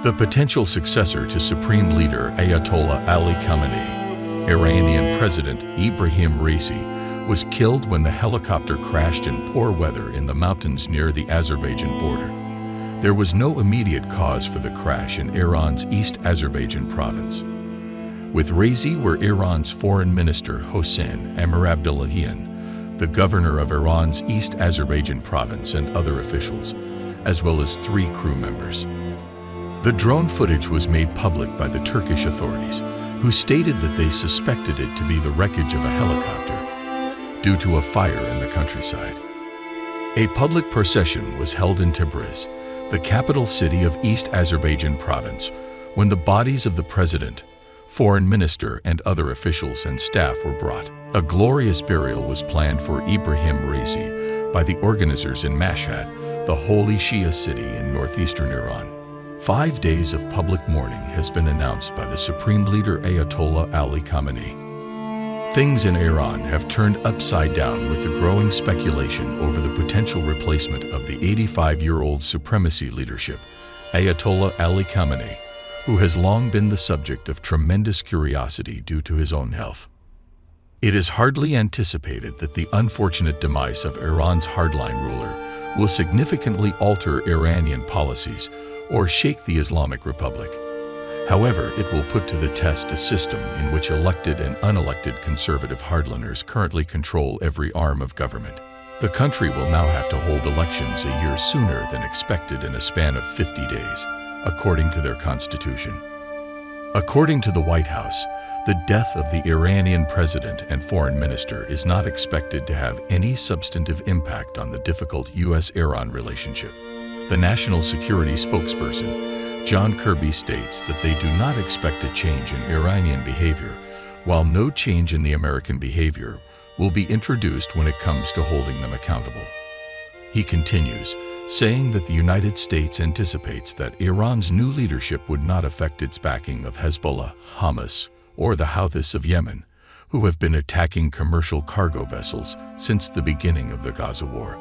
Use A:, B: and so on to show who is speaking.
A: The potential successor to Supreme Leader Ayatollah Ali Khamenei, Iranian President Ibrahim Raisi, was killed when the helicopter crashed in poor weather in the mountains near the Azerbaijan border. There was no immediate cause for the crash in Iran's East Azerbaijan province. With Raisi were Iran's Foreign Minister Hossein, Amir-Abdollahian, the governor of Iran's East Azerbaijan province, and other officials, as well as 3 crew members. The drone footage was made public by the Turkish authorities, who stated that they suspected it to be the wreckage of a helicopter due to a fire in the countryside. A public procession was held in Tabriz, the capital city of East Azerbaijan province, when the bodies of the president, foreign minister, and other officials and staff were brought. A glorious burial was planned for Ibrahim Raisi by the organizers in Mashhad, the holy Shia city in northeastern Iran. 5 days of public mourning has been announced by the Supreme Leader Ayatollah Ali Khamenei. Things in Iran have turned upside down with the growing speculation over the potential replacement of the 85-year-old supremacy leadership, Ayatollah Ali Khamenei, who has long been the subject of tremendous curiosity due to his own health. It is hardly anticipated that the unfortunate demise of Iran's hardline ruler will significantly alter Iranian policies or shake the Islamic Republic. However, it will put to the test a system in which elected and unelected conservative hardliners currently control every arm of government. The country will now have to hold elections a year sooner than expected in a span of 50 days, according to their constitution. According to the White House, the death of the Iranian president and foreign minister is not expected to have any substantive impact on the difficult U.S.-Iran relationship. The national security spokesperson, John Kirby, states that they do not expect a change in Iranian behavior, while no change in the American behavior will be introduced when it comes to holding them accountable. He continues, saying that the United States anticipates that Iran's new leadership would not affect its backing of Hezbollah, Hamas, or the Houthis of Yemen, who have been attacking commercial cargo vessels since the beginning of the Gaza war.